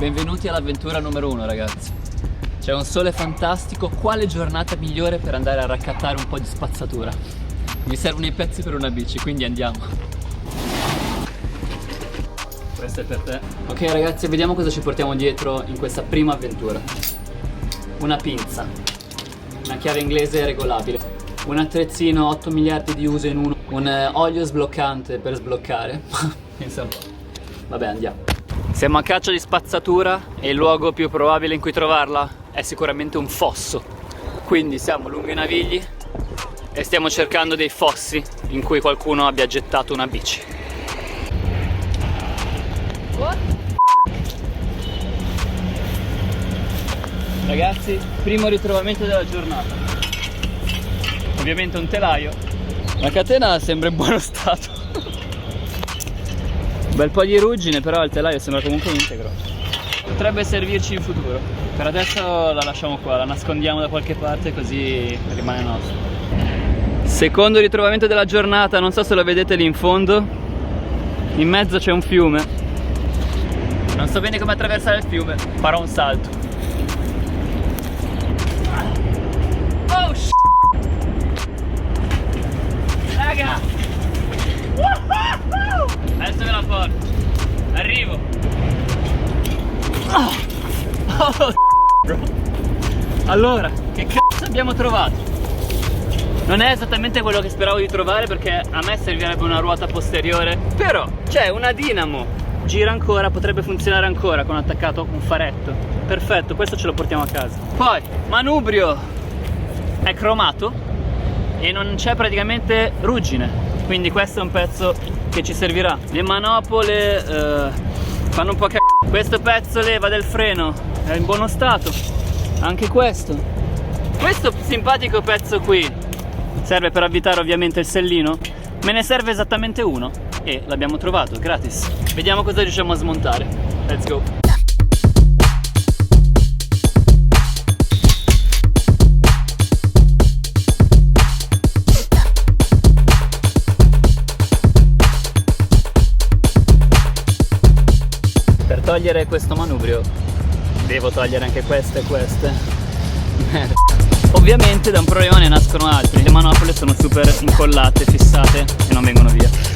Benvenuti all'avventura numero 1, ragazzi. C'è un sole fantastico, quale giornata migliore per andare a raccattare un po' di spazzatura? Mi servono i pezzi per una bici, quindi andiamo. Questo è per te. Ok ragazzi, vediamo cosa ci portiamo dietro in questa prima avventura. Una pinza, una chiave inglese regolabile, un attrezzino 8 miliardi di uso in uno, un olio sbloccante per sbloccare. Pensa un po'. Vabbè, andiamo. Siamo a caccia di spazzatura e il luogo più probabile in cui trovarla è sicuramente un fosso. Quindi siamo lungo i Navigli e stiamo cercando dei fossi in cui qualcuno abbia gettato una bici. What? Ragazzi, primo ritrovamento della giornata. Ovviamente un telaio. La catena sembra in buono stato. Un bel po' di ruggine, però il telaio sembra comunque integro. Potrebbe servirci in futuro. Per adesso la lasciamo qua, la nascondiamo da qualche parte così rimane nostra. Secondo ritrovamento della giornata, non so se lo vedete lì in fondo. In mezzo c'è un fiume. Non so bene come attraversare il fiume, farò un salto. Oh shit! Raga! Adesso ve la porto. Arrivo. Oh, bro. Allora, che cazzo abbiamo trovato? Non è esattamente quello che speravo di trovare, perché a me servirebbe una ruota posteriore. Però c'è una dinamo. Gira ancora, potrebbe funzionare ancora con attaccato un faretto. Perfetto, questo ce lo portiamo a casa. Poi, manubrio è cromato e non c'è praticamente ruggine. Quindi questo è un pezzo che ci servirà. Le manopole fanno un po' cagare. Questo pezzo leva del freno è in buono stato. Anche questo simpatico pezzo qui serve per avvitare ovviamente il sellino. Me ne serve esattamente uno e l'abbiamo trovato gratis. Vediamo cosa riusciamo a smontare. Let's go. Per togliere questo manubrio devo togliere anche queste e queste. Merda. Ovviamente da un problema ne nascono altri. Le manopole sono super incollate, fissate e non vengono via.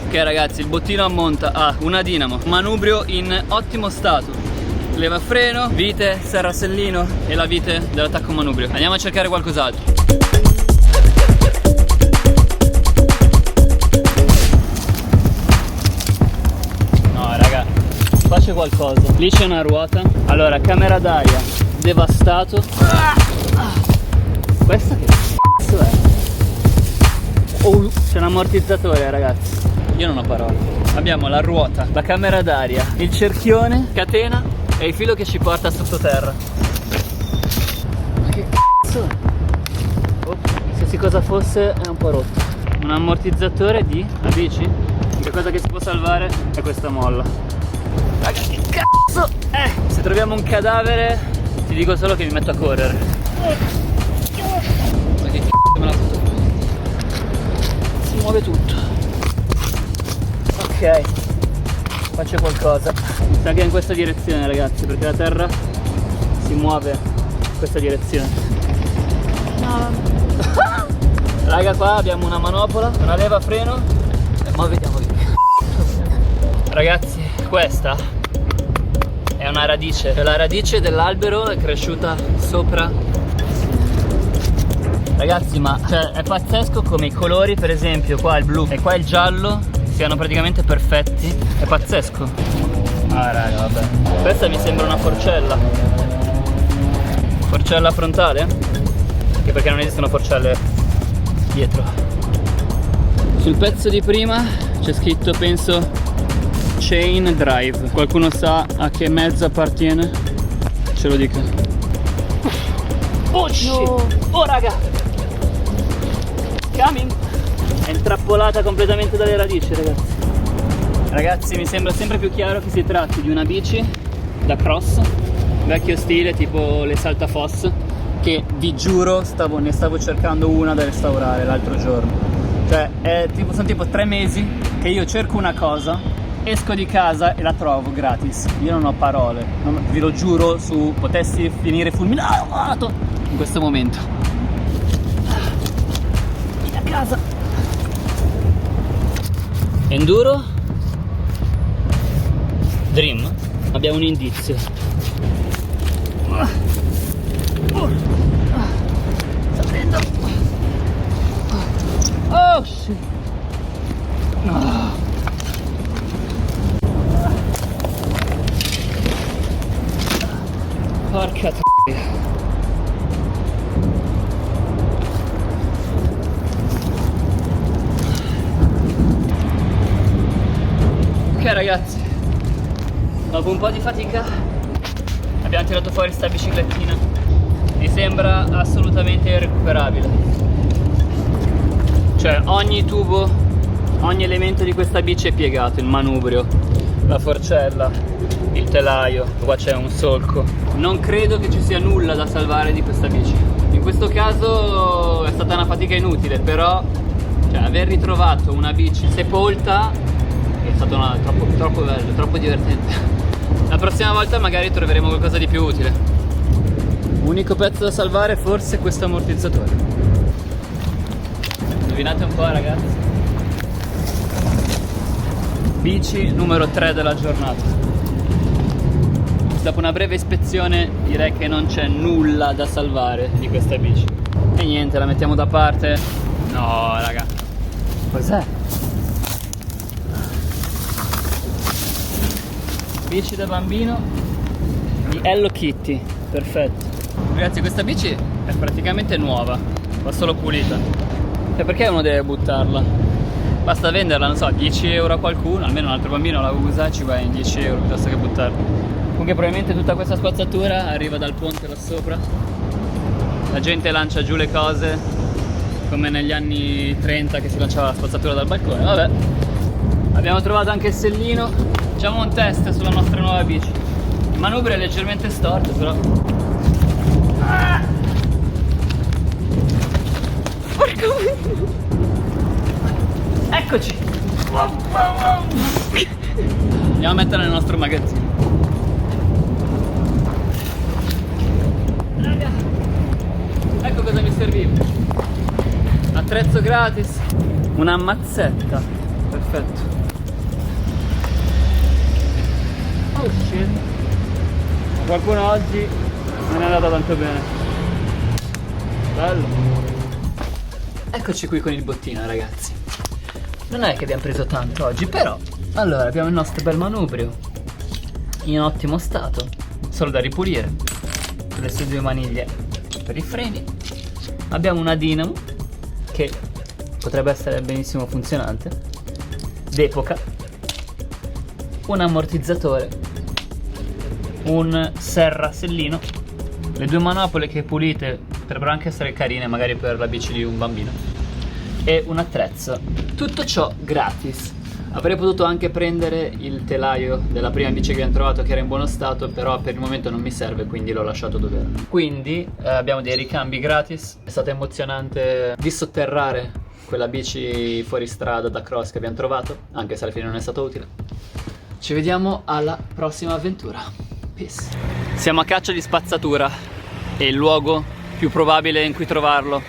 Ok ragazzi, il bottino ammonta a una dinamo, manubrio in ottimo stato, leva freno, vite, serrasellino e la vite dell'attacco manubrio. Andiamo a cercare qualcos'altro. No raga, qua c'è qualcosa. Lì c'è una ruota. Allora, camera d'aria devastato. Questa che cazzo è? Oh, c'è un ammortizzatore ragazzi. Io non ho parole. Abbiamo la ruota, la camera d'aria, il cerchione, catena e il filo che ci porta sottoterra. Ma che cazzo è? Oh, qualsiasi cosa fosse è un po' rotto. Un ammortizzatore di la bici? L'unica cosa che si può salvare è questa molla. Raga, che cazzo è? Se troviamo un cadavere ti dico solo che mi metto a correre. Ma che cazzo me l'ha fatto? Si muove tutto. Ok, qua c'è qualcosa. Mi sa che è in questa direzione ragazzi, perché la terra si muove in questa direzione. No. Raga, qua abbiamo una manopola, una leva freno. Ma vediamo che ragazzi, questa è una radice. La radice dell'albero è cresciuta sopra. Ragazzi, ma cioè, è pazzesco come i colori, per esempio qua il blu e qua il giallo siano praticamente perfetti. È pazzesco. Ah raga, vabbè. Questa mi sembra una forcella. Forcella frontale? Anche perché non esistono forcelle dietro. Sul pezzo di prima c'è scritto, penso, Chain Drive. Qualcuno sa a che mezzo appartiene? Ce lo dica. Oh shit! No. Oh raga! Coming! È intrappolata completamente dalle radici, ragazzi. Ragazzi, mi sembra sempre più chiaro che si tratti di una bici da cross, vecchio stile, tipo le saltafoss, che vi giuro ne stavo cercando una da restaurare l'altro giorno. Cioè, sono tipo 3 mesi che io cerco una cosa, esco di casa e la trovo gratis. Io non ho parole, vi lo giuro, potessi finire fulminato in questo momento. A casa. Enduro Dream. Abbiamo un indizio. Sta prendendo. Oh shit. Porca troia. Ok ragazzi, dopo un po' di fatica abbiamo tirato fuori sta biciclettina. Mi sembra assolutamente irrecuperabile. Cioè ogni tubo, ogni elemento di questa bici è piegato. Il manubrio, la forcella, il telaio, qua c'è un solco. Non credo che ci sia nulla da salvare di questa bici. In questo caso è stata una fatica inutile, però aver ritrovato una bici sepolta è stato troppo bello, troppo divertente. La prossima volta magari troveremo qualcosa di più utile. Unico pezzo da salvare forse è questo ammortizzatore. Indovinate un po' ragazzi. Bici numero 3 della giornata. Dopo una breve ispezione direi che non c'è nulla da salvare di questa bici. E niente, la mettiamo da parte. No raga, cos'è? Bici da bambino di Hello Kitty, perfetto. Ragazzi, questa bici è praticamente nuova, va solo pulita. E perché uno deve buttarla? Basta venderla, non so, 10 euro a qualcuno, almeno un altro bambino la usa e ci va in 10 euro piuttosto che buttarla. Comunque probabilmente tutta questa spazzatura arriva dal ponte là sopra. La gente lancia giù le cose come negli anni 30 che si lanciava la spazzatura dal balcone. Vabbè, abbiamo trovato anche il sellino. Facciamo un test sulla nostra nuova bici. Il manubrio è leggermente storto però. Porco. Eccoci. Andiamo a metterla nel nostro magazzino. Raga, ecco cosa mi serviva. Attrezzo gratis. Una mazzetta. Perfetto. Oh shit. Qualcuno oggi non è andato tanto bene. Bello. Eccoci qui con il bottino ragazzi. Non è che abbiamo preso tanto oggi, però allora abbiamo il nostro bel manubrio in ottimo stato, solo da ripulire. Le sue 2 maniglie per i freni. Abbiamo una dinamo che potrebbe essere benissimo funzionante, d'epoca. Un ammortizzatore, un serra sellino, le 2 manopole che pulite potrebbero anche essere carine magari per la bici di un bambino, e un attrezzo. Tutto ciò gratis. Avrei potuto anche prendere il telaio della prima bici che abbiamo trovato che era in buono stato, però per il momento non mi serve, quindi l'ho lasciato dove era. Quindi abbiamo dei ricambi gratis. È stato emozionante dissotterrare quella bici fuori strada da cross che abbiamo trovato, anche se alla fine non è stato utile. Ci vediamo alla prossima avventura. Peace. Siamo a caccia di spazzatura e il luogo più probabile in cui trovarla